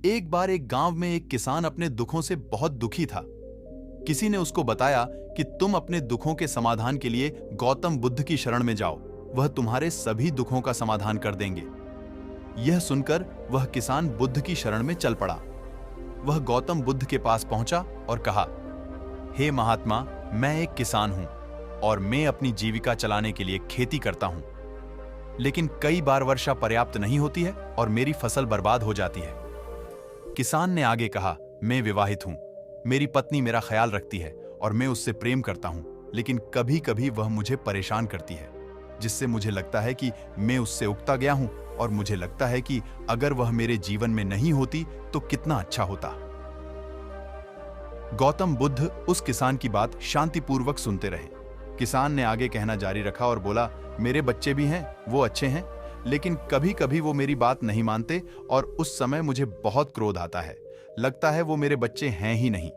एक बार एक गांव में एक किसान अपने दुखों से बहुत दुखी था। किसी ने उसको बताया कि तुम अपने दुखों के समाधान के लिए गौतम बुद्ध की शरण में जाओ, वह तुम्हारे सभी दुखों का समाधान कर देंगे। यह सुनकर वह किसान बुद्ध की शरण में चल पड़ा। वह गौतम बुद्ध के पास पहुंचा और कहा, हे महात्मा, मैं एक किसान हूं और मैं अपनी जीविका चलाने के लिए खेती करता हूं, लेकिन कई बार वर्षा पर्याप्त नहीं होती है और मेरी फसल बर्बाद हो जाती है। किसान ने आगे कहा, मैं विवाहित हूं, मेरी पत्नी मेरा ख्याल रखती है और मैं उससे प्रेम करता हूं, लेकिन कभी कभी वह मुझे परेशान करती है, जिससे मुझे लगता है कि मैं उससे उकता गया हूं और मुझे लगता है कि अगर वह मेरे जीवन में नहीं होती तो कितना अच्छा होता। गौतम बुद्ध उस किसान की बात शांतिपूर्वक सुनते रहे। किसान ने आगे कहना जारी रखा और बोला, मेरे बच्चे भी हैं, वो अच्छे हैं, लेकिन कभी कभी वो मेरी बात नहीं मानते और उस समय मुझे बहुत क्रोध आता है। लगता है वो मेरे बच्चे हैं ही नहीं।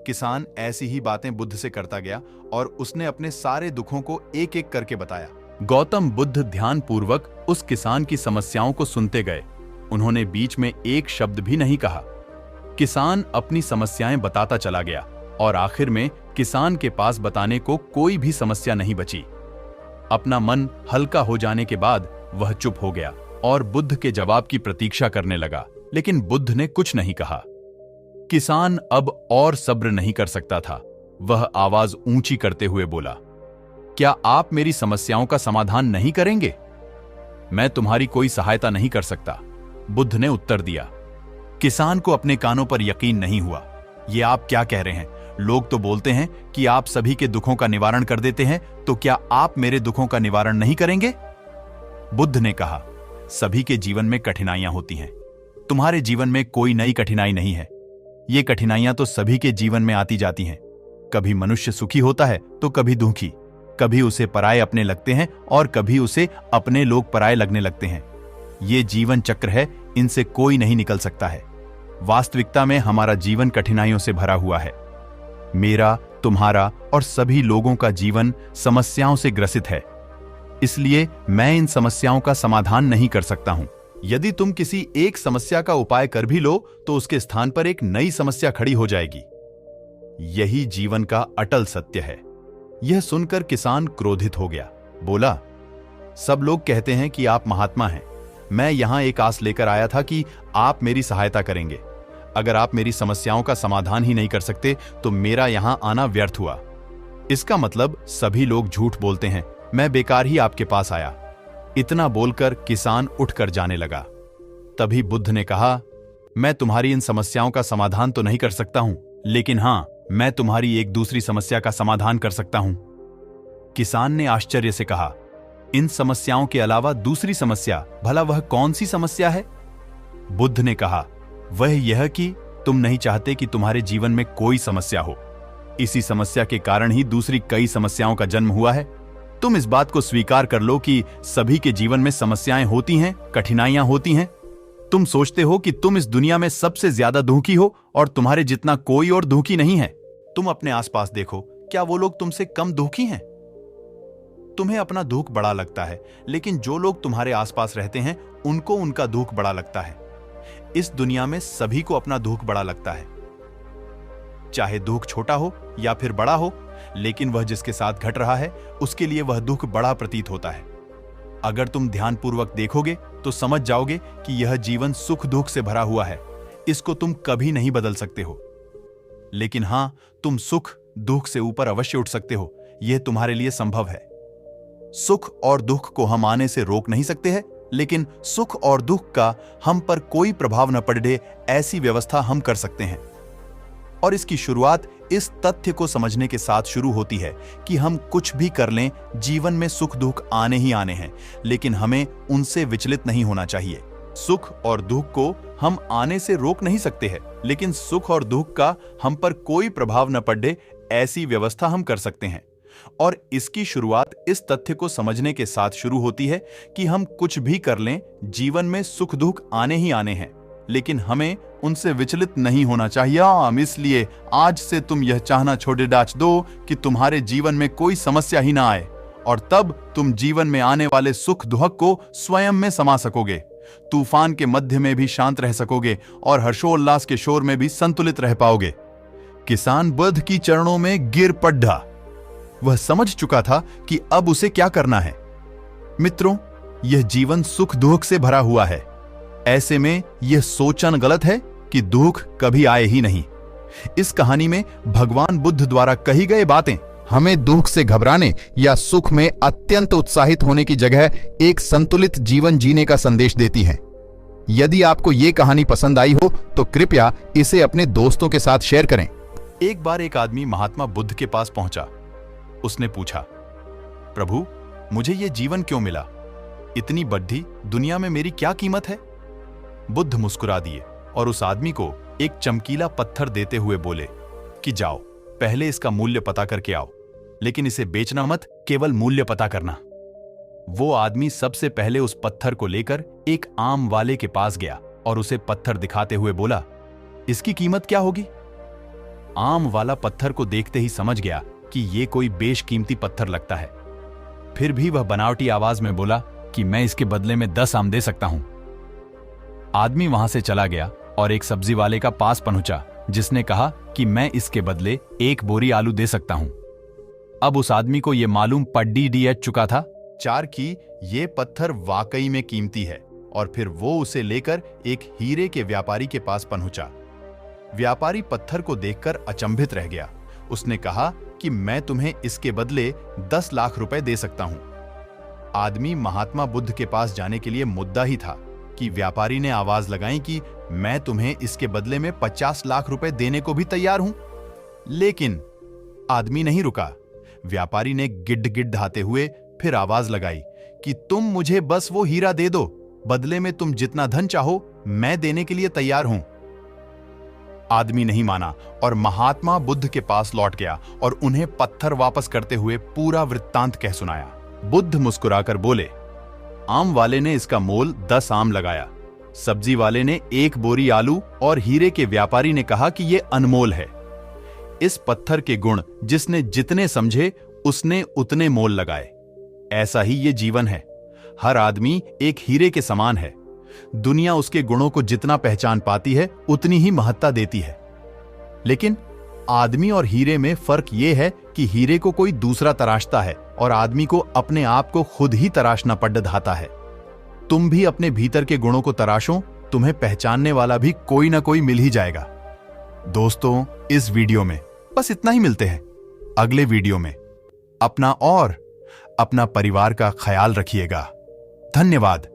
किसान ऐसी ही बातें बुद्ध से करता गया और उसने अपने सारे दुखों को एक एक करके बताया। गौतम बुद्ध ध्यानपूर्वक उस किसान की समस्याओं को सुनते गए। उन्होंने बीच में एक शब्द भी नहीं कहा। किसान अपनी समस्याएं बताता चला गया और आखिर में किसान के पास बताने को कोई भी समस्या नहीं बची। अपना मन हल्का हो जाने के बाद वह चुप हो गया और बुद्ध के जवाब की प्रतीक्षा करने लगा, लेकिन बुद्ध ने कुछ नहीं कहा। किसान अब और सब्र नहीं कर सकता था। वह आवाज ऊंची करते हुए बोला, क्या आप मेरी समस्याओं का समाधान नहीं करेंगे? मैं तुम्हारी कोई सहायता नहीं कर सकता, बुद्ध ने उत्तर दिया। किसान को अपने कानों पर यकीन नहीं हुआ। ये आप क्या कह रहे हैं? लोग तो बोलते हैं कि आप सभी के दुखों का निवारण कर देते हैं, तो क्या आप मेरे दुखों का निवारण नहीं करेंगे? बुद्ध ने कहा, सभी के जीवन में कठिनाइयां होती हैं। तुम्हारे जीवन में कोई नई कठिनाई नहीं है। ये कठिनाइयां तो सभी के जीवन में आती जाती हैं। कभी मनुष्य सुखी होता है तो कभी दुखी, कभी उसे पराये अपने लगते हैं और कभी उसे अपने लोग पराये लगने लगते हैं। ये जीवन चक्र है, इनसे कोई नहीं निकल सकता है। वास्तविकता में हमारा जीवन कठिनाइयों से भरा हुआ है। मेरा, तुम्हारा और सभी लोगों का जीवन समस्याओं से ग्रसित है। इसलिए मैं इन समस्याओं का समाधान नहीं कर सकता हूं। यदि तुम किसी एक समस्या का उपाय कर भी लो तो उसके स्थान पर एक नई समस्या खड़ी हो जाएगी। यही जीवन का अटल सत्य है। यह सुनकर किसान क्रोधित हो गया। बोला, सब लोग कहते हैं कि आप महात्मा हैं। मैं यहां एक आस लेकर आया था कि आप मेरी सहायता करेंगे। अगर आप मेरी समस्याओं का समाधान ही नहीं कर सकते तो मेरा यहां आना व्यर्थ हुआ। इसका मतलब सभी लोग झूठ बोलते हैं, मैं बेकार ही आपके पास आया। इतना बोलकर किसान उठकर जाने लगा। तभी बुद्ध ने कहा, मैं तुम्हारी इन समस्याओं का समाधान तो नहीं कर सकता हूं, लेकिन हां, मैं तुम्हारी एक दूसरी समस्या का समाधान कर सकता हूं। किसान ने आश्चर्य से कहा, इन समस्याओं के अलावा दूसरी समस्या? भला वह कौन सी समस्या है? बुद्ध ने कहा, वह यह कि तुम नहीं चाहते कि तुम्हारे जीवन में कोई समस्या हो। इसी समस्या के कारण ही दूसरी कई समस्याओं का जन्म हुआ है। तुम इस बात को स्वीकार कर लो कि सभी के जीवन में समस्याएं होती हैं, कठिनाइयां होती हैं। तुम सोचते हो कि तुम इस दुनिया में सबसे ज्यादा दुखी हो और तुम्हारे जितना कोई और दुखी नहीं है। तुम अपने आसपास देखो, क्या वो लोग तुमसे कम दुखी हैं? तुम्हें अपना दुख बड़ा लगता है, लेकिन जो लोग तुम्हारे आसपास रहते हैं उनको उनका दुख बड़ा लगता है। इस दुनिया में सभी को अपना दुख बड़ा लगता है, चाहे दुख छोटा हो या फिर बड़ा हो, लेकिन वह जिसके साथ घट रहा है उसके लिए वह दुख बड़ा प्रतीत होता है। अगर तुम ध्यानपूर्वक देखोगे तो समझ जाओगे कि यह जीवन सुख दुख से भरा हुआ है। इसको तुम कभी नहीं बदल सकते हो, लेकिन हां, तुम सुख दुख से ऊपर अवश्य उठ सकते हो। यह तुम्हारे लिए संभव है। सुख और दुख को हम आने से रोक नहीं सकते हैं, लेकिन सुख और दुख का हम पर कोई प्रभाव न पड़े ऐसी व्यवस्था हम कर सकते हैं। और इसकी शुरुआत इस तथ्य को समझने के साथ शुरू होती है कि हम कुछ भी कर लें, जीवन में सुख दुख आने ही आने हैं, लेकिन हमें उनसे विचलित नहीं होना चाहिए। सुख और दुख को हम आने से रोक नहीं सकते हैं, लेकिन सुख और दुख का हम पर कोई प्रभाव न पड़े ऐसी व्यवस्था हम कर सकते हैं। और इसकी शुरुआत इस तथ्य को समझने के साथ शुरू होती है कि हम कुछ भी कर लें, जीवन में सुख दुख आने ही आने हैं, लेकिन हमें उनसे विचलित नहीं होना चाहिए। इसलिए आज से तुम यह चाहना छोड़ दो कि तुम्हारे जीवन में कोई समस्या ही ना आए, और तब तुम जीवन में आने वाले सुख दुख को स्वयं में समा सकोगे। तूफान के मध्य में भी शांत रह सकोगे और हर्षोल्लास के शोर में भी संतुलित रह पाओगे। किसान बुद्ध की चरणों में गिर पड़ा। वह समझ चुका था कि अब उसे क्या करना है। मित्रों, यह जीवन सुख दुख से भरा हुआ है। ऐसे में यह सोचना गलत है कि दुख कभी आए ही नहीं। इस कहानी में भगवान बुद्ध द्वारा कही गई बातें हमें दुख से घबराने या सुख में अत्यंत उत्साहित होने की जगह एक संतुलित जीवन जीने का संदेश देती हैं। यदि आपको यह कहानी पसंद आई हो तो कृपया इसे अपने दोस्तों के साथ शेयर करें। एक बार एक आदमी महात्मा बुद्ध के पास पहुंचा। उसने पूछा, प्रभु, मुझे यह जीवन क्यों मिला? इतनी बड़ी दुनिया में मेरी क्या कीमत है? बुद्ध मुस्कुरा दिए और उस आदमी को एक चमकीला पत्थर देते हुए बोले कि जाओ, पहले इसका मूल्य पता करके आओ, लेकिन इसे बेचना मत, केवल मूल्य पता करना। वो आदमी सबसे पहले उस पत्थर को लेकर एक आम वाले के पास गया और उसे पत्थर दिखाते हुए बोला, इसकी कीमत क्या होगी? आम वाला पत्थर को देखते ही समझ गया कि ये कोई बेशकीमती पत्थर लगता है। फिर भी वह बनावटी आवाज में बोला कि मैं इसके बदले में 10 आम दे सकता हूं। आदमी वहां से चला गया और एक सब्जी वाले का पास पहुंचा, जिसने कहा कि मैं इसके बदले 1 बोरी आलू दे सकता हूं। अब उस आदमी को यह मालूम पड़ चुका था कि ये पत्थर वाकई में कीमती है, और फिर वो उसे लेकर एक हीरे के व्यापारी के पास पहुंचा। व्यापारी पत्थर को देखकर अचंभित रह गया। उसने कहा कि मैं तुम्हें इसके बदले 10 लाख रुपए दे सकता हूं। आदमी महात्मा बुद्ध के पास जाने के लिए मुद्दा ही था कि व्यापारी ने आवाज लगाई कि मैं तुम्हें इसके बदले में 50 लाख रुपए देने को भी तैयार हूं। लेकिन आदमी नहीं रुका। व्यापारी ने गिड़गिड़ाते हुए फिर आवाज लगाई कि तुम मुझे बस वो हीरा दे दो, बदले में तुम जितना धन चाहो मैं देने के लिए तैयार हूं। आदमी नहीं माना और महात्मा बुद्ध के पास लौट गया और उन्हें पत्थर वापस करते हुए पूरा वृत्तांत कह सुनाया। बुद्ध मुस्कुराकर बोले, आम वाले ने इसका मोल 10 आम लगाया, सब्जी वाले ने 1 बोरी आलू और हीरे के व्यापारी ने कहा कि यह अनमोल है। इस पत्थर के गुण जिसने जितने समझे उसने उतने मोल लगाए। ऐसा ही ये जीवन है। हर आदमी एक हीरे के समान है। दुनिया उसके गुणों को जितना पहचान पाती है उतनी ही महत्ता देती है। लेकिन आदमी और हीरे में फर्क यह है कि हीरे को कोई दूसरा तराशता है और आदमी को अपने आप को खुद ही तराशना पड़ जाता है। तुम भी अपने भीतर के गुणों को तराशो, तुम्हें पहचानने वाला भी कोई ना कोई मिल ही जाएगा। दोस्तों, इस वीडियो में बस इतना ही। मिलते हैं अगले वीडियो में। अपना और अपना परिवार का ख्याल रखिएगा। धन्यवाद।